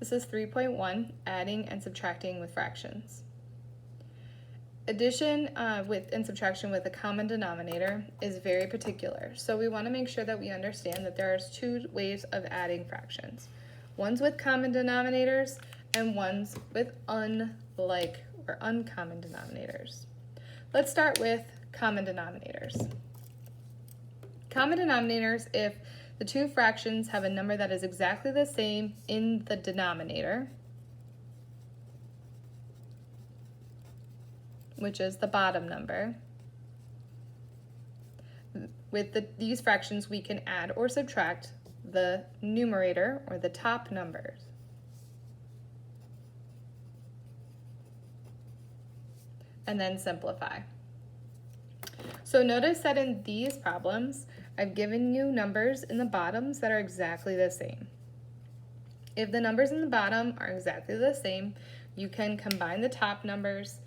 This is 3.1, adding and subtracting with fractions. Addition and subtraction with a common denominator is very particular. So we want to make sure that we understand that there are two ways of adding fractions. One's with common denominators and one's with unlike or uncommon denominators. Let's start with common denominators. Common denominators, if the two fractions have a number that is exactly the same in the denominator, which is the bottom number. With these fractions, we can add or subtract the numerator or the top numbers. And then simplify. So notice that in these problems, I've given you numbers in the bottoms that are exactly the same. If the numbers in the bottom are exactly the same, you can combine the top numbers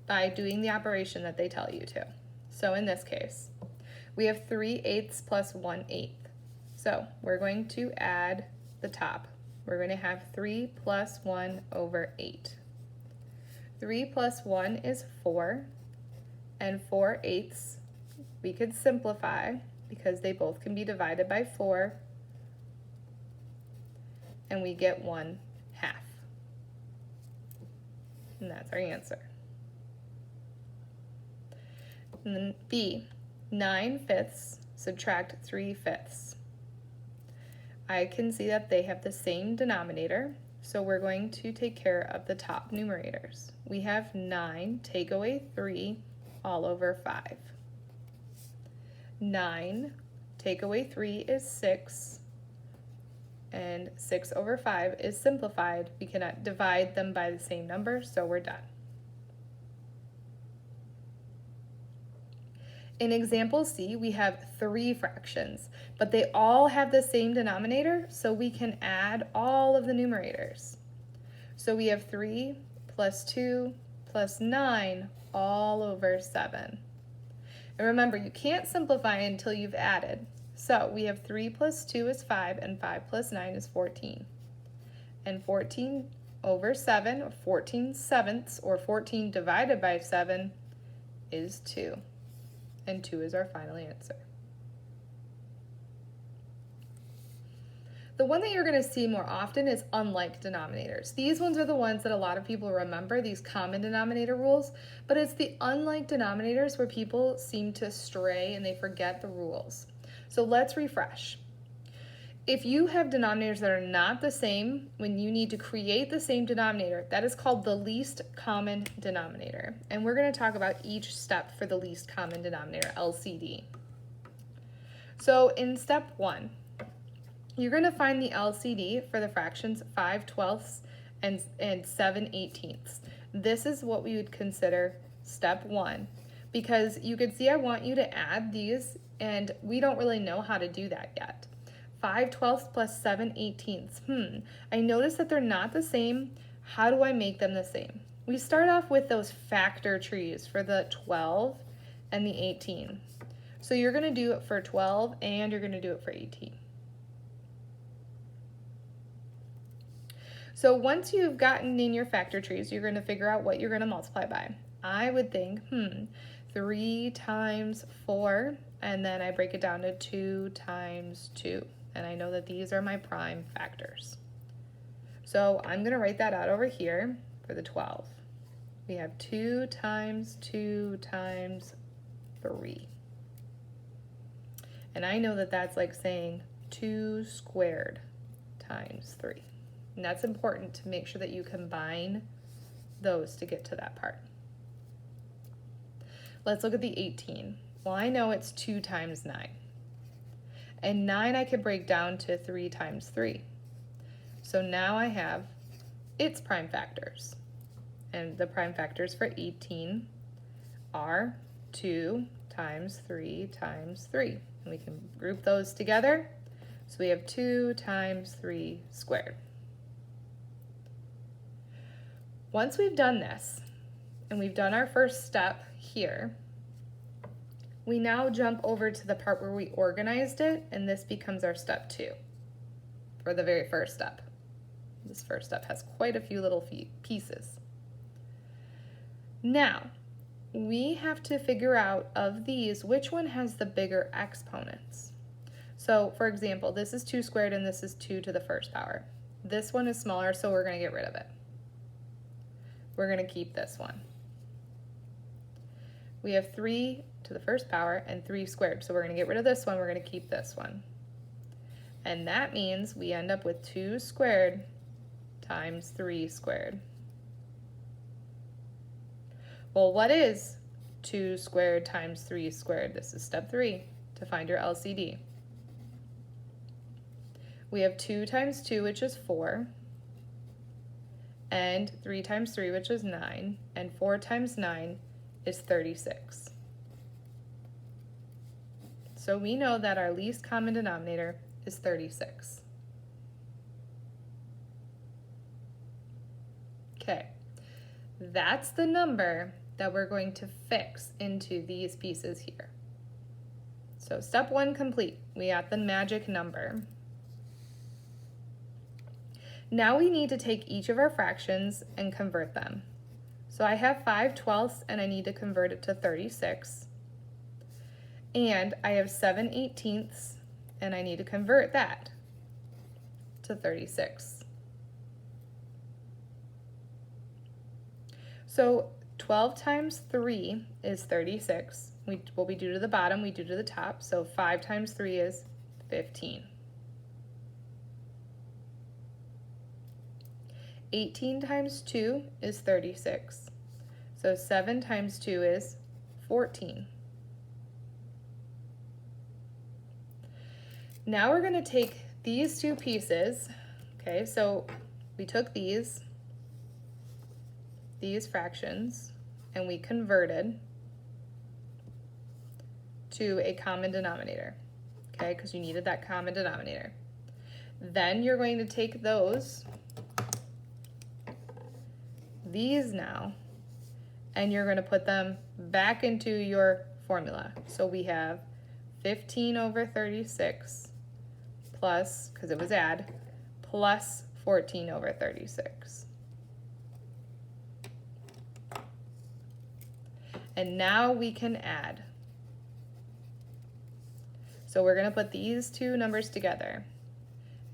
by doing the operation that they tell you to. So in this case, we have 3/8 plus 1/8. So we're going to add the top. We're going to have 3 plus 1 over 8. 3 plus 1 is 4, and 4/8 we could simplify because they both can be divided by 4, and we get 1/2. And that's our answer. And then B, 9/5 subtract 3/5. I can see that they have the same denominator, so we're going to take care of the top numerators. We have 9, take away 3, all over 5. 9, take away 3 is 6, and 6 over 5 is simplified. We cannot divide them by the same number, so we're done. In example C, we have 3 fractions, but they all have the same denominator, so we can add all of the numerators. So we have 3 plus 2 plus 9 all over 7. And remember, you can't simplify until you've added. So we have 3 plus 2 is 5, and 5 plus 9 is 14. And 14 over 7, or 14/7, or 14 divided by 7 is 2. And 2 is our final answer. The one that you're going to see more often is unlike denominators. These ones are the ones that a lot of people remember, these common denominator rules, but it's the unlike denominators where people seem to stray and they forget the rules. So let's refresh. If you have denominators that are not the same, when you need to create the same denominator, that is called the least common denominator. And we're going to talk about each step for the least common denominator, LCD. So in step 1, you're going to find the LCD for the fractions 5/12 and 7/18. This is what we would consider step 1, because you can see I want you to add these, and we don't really know how to do that yet. 5/12 plus 7/18. I notice that they're not the same. How do I make them the same? We start off with those factor trees for the 12 and the 18. So you're going to do it for 12 and you're going to do it for 18. So once you've gotten in your factor trees, you're going to figure out what you're going to multiply by. I would think, 3 times 4, and then I break it down to 2 times 2. And I know that these are my prime factors. So I'm going to write that out over here for the 12. We have 2 times 2 times 3. And I know that that's like saying 2 squared times 3. And that's important to make sure that you combine those to get to that part. Let's look at the 18. Well, I know it's 2 times 9. And 9 I could break down to 3 times 3. So now I have its prime factors. And the prime factors for 18 are 2 times 3 times 3. And we can group those together. So we have 2 times 3 squared. Once we've done this, and we've done our first step here, we now jump over to the part where we organized it, and this becomes our step 2 for the very first step. This first step has quite a few little pieces. Now, we have to figure out of these, which one has the bigger exponents. So, for example, this is 2 squared and this is 2 to the first power. This one is smaller, so we're going to get rid of it. We're going to keep this one. We have 3 to the first power and 3 squared, so we're going to get rid of this one, we're going to keep this one. And that means we end up with 2 squared times 3 squared. Well, what is 2 squared times 3 squared? This is step 3 to find your LCD. We have 2 times 2, which is 4, and 3 times 3, which is 9, and 4 times 9 is 36. So we know that our least common denominator is 36. Okay, that's the number that we're going to fix into these pieces here. So step 1 complete. We got the magic number. Now we need to take each of our fractions and convert them. So I have 5/12 and I need to convert it to 36. And I have 7/18 and I need to convert that to 36. So 12 times 3 is 36. What we do to the bottom, we do to the top. So 5 times 3 is 15. 18 times 2 is 36. So 7 times 2 is 14. Now we're going to take these two pieces, okay, so we took these fractions and we converted to a common denominator, okay, because you needed that common denominator. Then you're going to take these now, and you're going to put them back into your formula. So we have 15 over 36 plus, because it was add, plus 14 over 36. And now we can add. So we're going to put these two numbers together.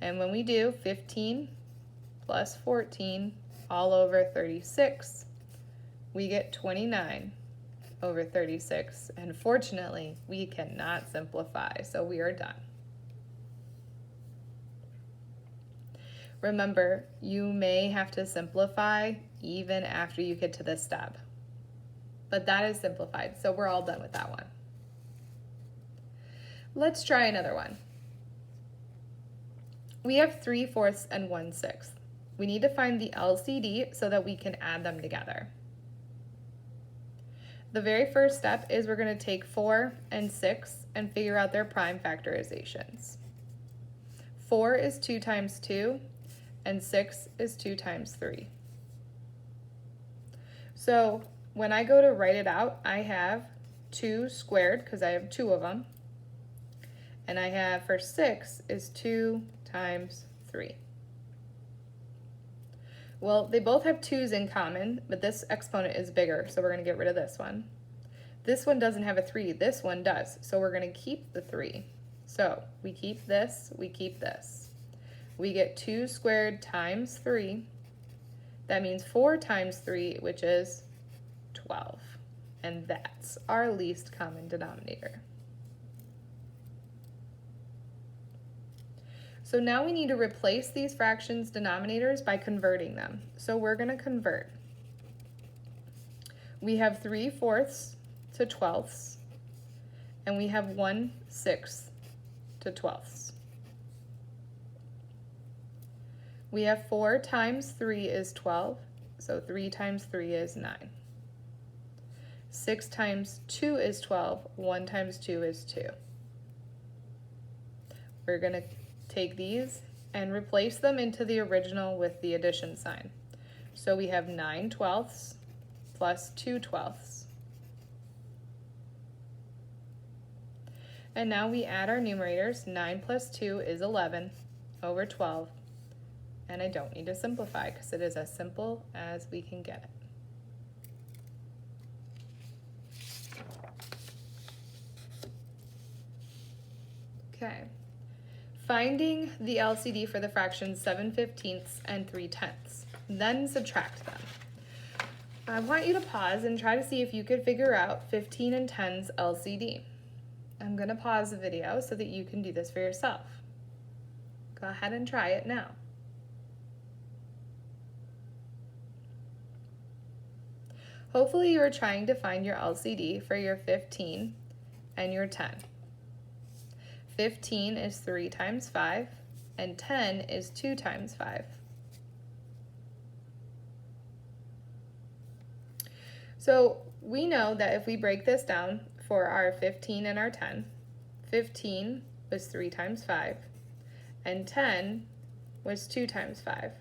And when we do, 15 plus 14 all over 36, we get 29 over 36. And fortunately, we cannot simplify, so we are done. Remember, you may have to simplify even after you get to this step. But that is simplified, so we're all done with that one. Let's try another one. We have 3/4 and 1/6. We need to find the LCD so that we can add them together. The very first step is we're going to take 4 and 6 and figure out their prime factorizations. 4 is 2 times 2, and 6 is 2 times 3. So when I go to write it out, I have 2 squared, because I have 2 of them, and I have, for 6, is 2 times 3. Well, they both have 2's in common, but this exponent is bigger, so we're going to get rid of this one. This one doesn't have a 3, this one does, so we're going to keep the 3. So we keep this, we keep this. We get 2 squared times 3. That means 4 times 3, which is 12. And that's our least common denominator. So now we need to replace these fractions denominators by converting them. So we're going to convert. We have 3/4 to 12ths, and we have 1/6 to 12ths. We have 4 times 3 is 12, so 3 times 3 is 9. 6 times 2 is 12, 1 times 2 is 2. We're going to take these and replace them into the original with the addition sign. So we have 9/12 plus 2/12. And now we add our numerators. 9 plus 2 is 11 over 12. and I don't need to simplify because it is as simple as we can get it. Okay, finding the LCD for the fractions 7/15 and 3/10, then subtract them. I want you to pause and try to see if you could figure out 15 and 10's LCD. I'm going to pause the video so that you can do this for yourself. Go ahead and try it now. Hopefully you are trying to find your LCD for your 15 and your 10. 15 is 3 times 5, and 10 is 2 times 5. So we know that if we break this down for our 15 and our 10, 15 was 3 times 5, and 10 was 2 times 5.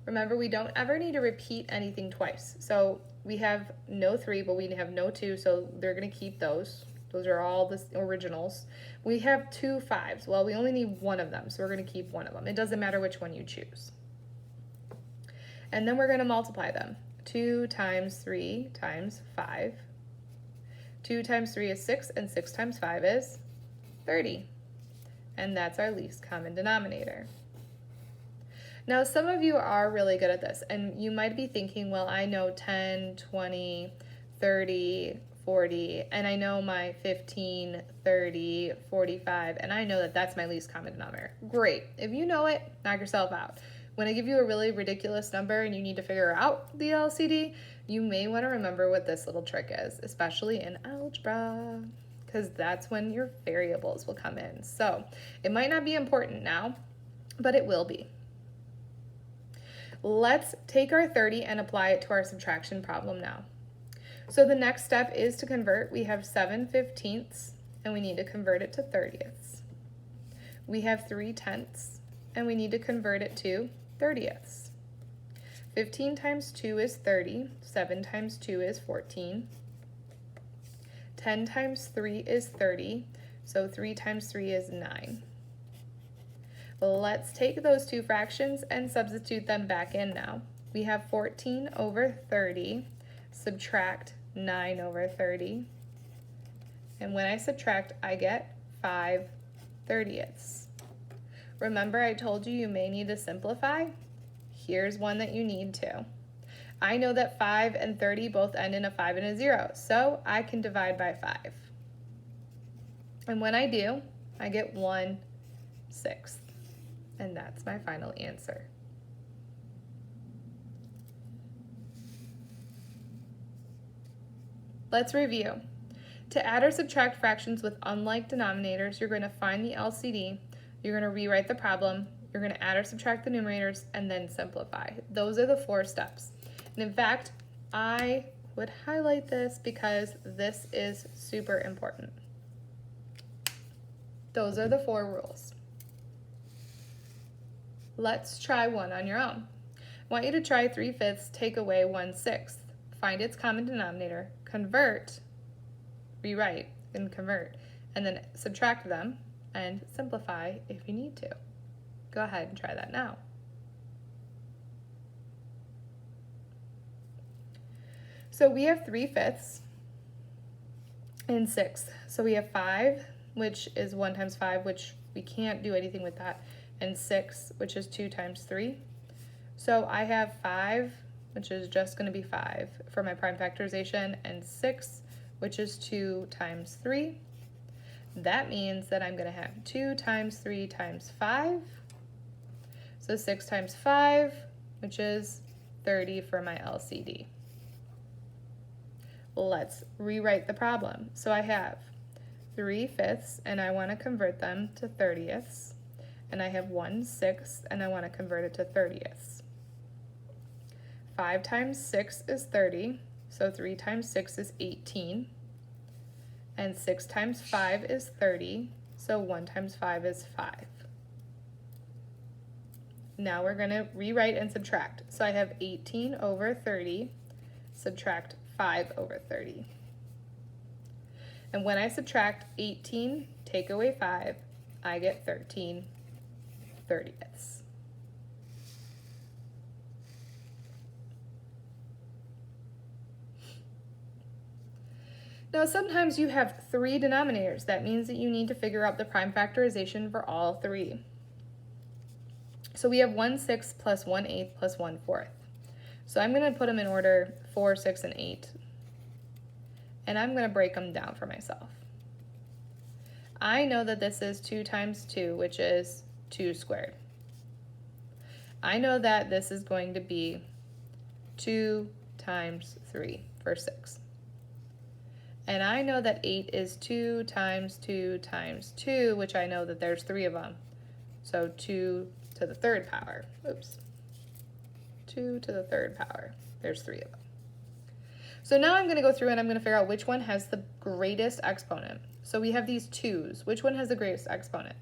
Remember, we don't ever need to repeat anything twice. So we have no 3, but we have no 2, so they're going to keep those. Those are all the originals. We have 2 5s. Well, we only need one of them, so we're going to keep one of them. It doesn't matter which one you choose. And then we're going to multiply them. 2 times 3 times 5. 2 times 3 is 6, and 6 times 5 is 30. And that's our least common denominator. Now, some of you are really good at this, and you might be thinking, well, I know 10, 20, 30, 40, and I know my 15, 30, 45, and I know that that's my least common denominator. Great. If you know it, knock yourself out. When I give you a really ridiculous number and you need to figure out the LCD, you may want to remember what this little trick is, especially in algebra, because that's when your variables will come in. So it might not be important now, but it will be. Let's take our 30 and apply it to our subtraction problem now. So the next step is to convert. We have 7/15, and we need to convert it to 30ths. We have 3/10, and we need to convert it to 30ths. 15 times 2 is 30. 7 times 2 is 14. 10 times 3 is 30. So 3 times 3 is 9. Let's take those two fractions and substitute them back in now. We have 14 over 30, subtract 9 over 30. And when I subtract, I get 5/30. Remember, I told you may need to simplify? Here's one that you need to. I know that 5 and 30 both end in a 5 and a 0, so I can divide by 5. And when I do, I get 1/6. And that's my final answer. Let's review. To add or subtract fractions with unlike denominators, you're going to find the LCD, you're going to rewrite the problem, you're going to add or subtract the numerators, and then simplify. Those are the 4 steps. And in fact, I would highlight this because this is super important. Those are the 4 rules. Let's try one on your own. I want you to try 3/5 take away 1/6. Find its common denominator, convert, rewrite, and convert, and then subtract them and simplify if you need to. Go ahead and try that now. So we have 3/5 and 6. So we have 5, which is 1 times 5, which we can't do anything with that, and 6, which is 2 times 3. So I have 5, which is just going to be 5 for my prime factorization, and 6, which is 2 times 3. That means that I'm going to have 2 times 3 times 5. So 6 times 5, which is 30 for my LCD. Let's rewrite the problem. So I have 3/5, and I want to convert them to 30ths. And I have 1/6, and I want to convert it to 30ths. 5 times 6 is 30, so 3 times 6 is 18. And 6 times 5 is 30, so 1 times 5 is 5. Now we're going to rewrite and subtract. So I have 18 over 30, subtract 5 over 30. And when I subtract 18, take away 5, I get 13/30. Now, sometimes you have 3 denominators. That means that you need to figure out the prime factorization for all 3. So we have 1/6 plus 1/8 plus 1/4. So I'm going to put them in order 4, 6, and 8. And I'm going to break them down for myself. I know that this is 2 times 2, which is 2 squared. I know that this is going to be 2 times 3 for 6. And I know that 8 is 2 times 2 times 2, which I know that there's 3 of them. So 2 to the 3rd power. Oops. 2 to the 3rd power. There's 3 of them. So now I'm going to go through and I'm going to figure out which one has the greatest exponent. So we have these 2's. Which one has the greatest exponent?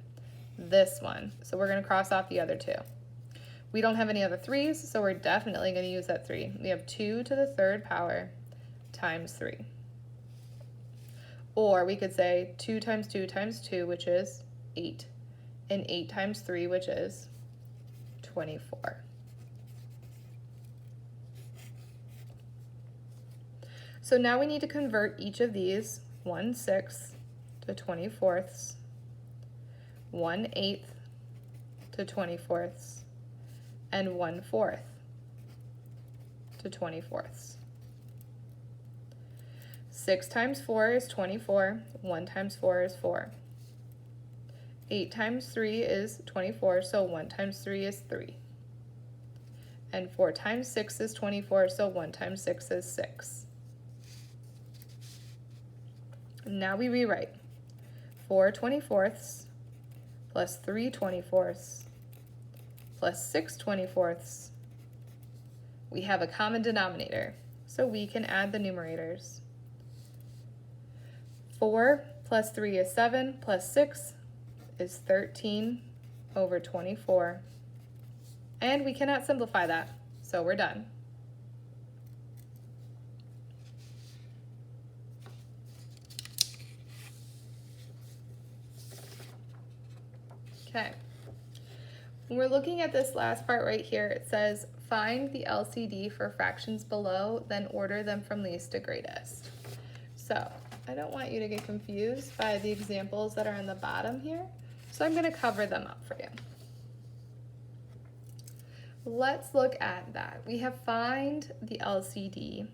This one. So we're going to cross off the other 2. We don't have any other 3's, so we're definitely going to use that 3. We have 2 to the 3rd power times 3. Or we could say 2 times 2 times 2, which is 8. And 8 times 3, which is 24. So now we need to convert each of these 1/6 to 24ths, 1/8 to 24ths, and 1/4 to 24ths. 6 times 4 is 24, 1 times 4 is 4. 8 times 3 is 24, so 1 times 3 is 3. And 4 times 6 is 24, so 1 times 6 is 6. Now we rewrite 4 24ths plus 3 24ths plus 6 24ths. We have a common denominator, so we can add the numerators. 4 plus 3 is 7 plus 6 is 13 over 24. And we cannot simplify that, so we're done. Okay. When we're looking at this last part right here, it says find the LCD for fractions below, then order them from least to greatest. So I don't want you to get confused by the examples that are on the bottom here, so I'm going to cover them up for you. Let's look at that. We have find the LCD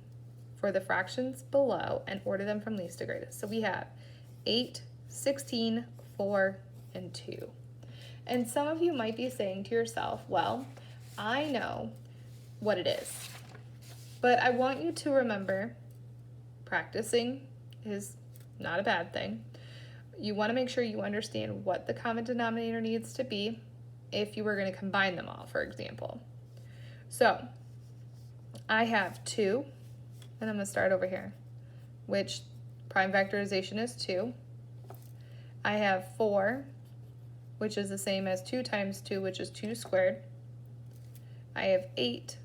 for the fractions below and order them from least to greatest. So we have 8, 16, 4, and 2. And some of you might be saying to yourself, well, I know what it is, but I want you to remember practicing is not a bad thing. You want to make sure you understand what the common denominator needs to be if you were going to combine them all, for example. So I have 2, and I'm going to start over here, which prime factorization is 2. I have 4, which is the same as 2 times 2, which is 2 squared. I have 8,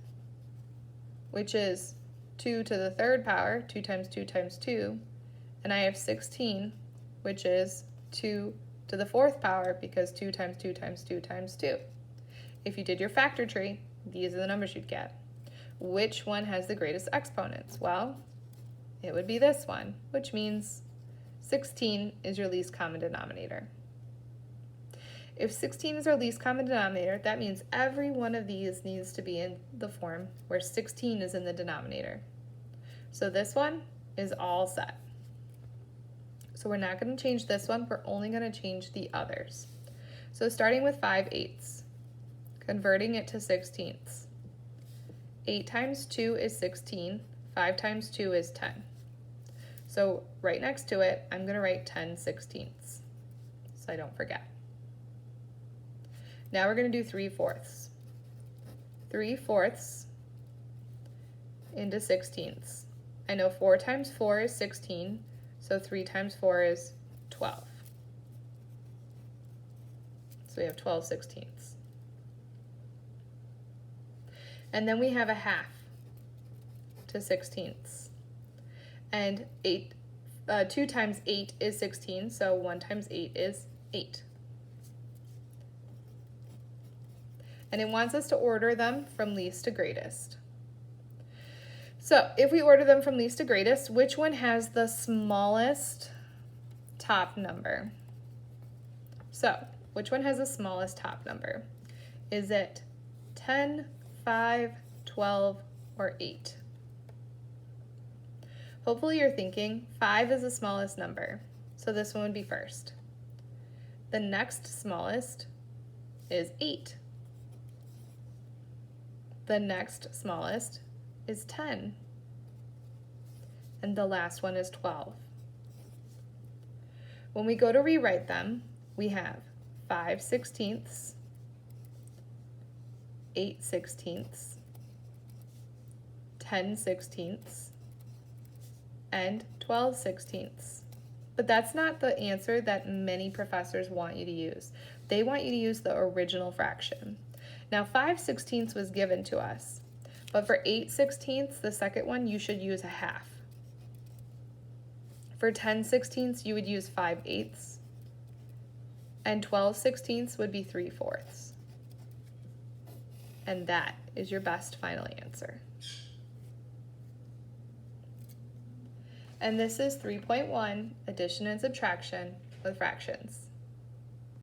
which is 2 to the 3rd power, 2 times 2 times 2. And I have 16, which is 2 to the 4th power, because 2 times 2 times 2 times 2. If you did your factor tree, these are the numbers you'd get. Which one has the greatest exponents? Well, it would be this one, which means 16 is your least common denominator. If 16 is our least common denominator, that means every one of these needs to be in the form where 16 is in the denominator. So this one is all set. So we're not going to change this one, we're only going to change the others. So starting with 5/8, converting it to 16ths. 8 times 2 is 16, 5 times 2 is 10. So right next to it, I'm going to write 10/16ths, so I don't forget. Now we're going to do 3/4. 3/4 into 16ths. I know 4 times 4 is 16, so 3 times 4 is 12. So we have 12/16ths. And then we have a half to 16ths. And 2 times 8 is 16, so 1 times 8 is 8. And it wants us to order them from least to greatest. So if we order them from least to greatest, which one has the smallest top number? So which one has the smallest top number? Is it 10, 5, 12, or 8? Hopefully you're thinking 5 is the smallest number, so this one would be first. The next smallest is 8. The next smallest is 10. And the last one is 12. When we go to rewrite them, we have 5/16, 8/16, 10/16, and 12/16. But that's not the answer that many professors want you to use. They want you to use the original fraction. Now 5/16 was given to us, but for 8/16, the second one, you should use a half. For 10/16, you would use 5/8, and 12/16 would be 3/4. And that is your best final answer. And this is 3.1, addition and subtraction with fractions.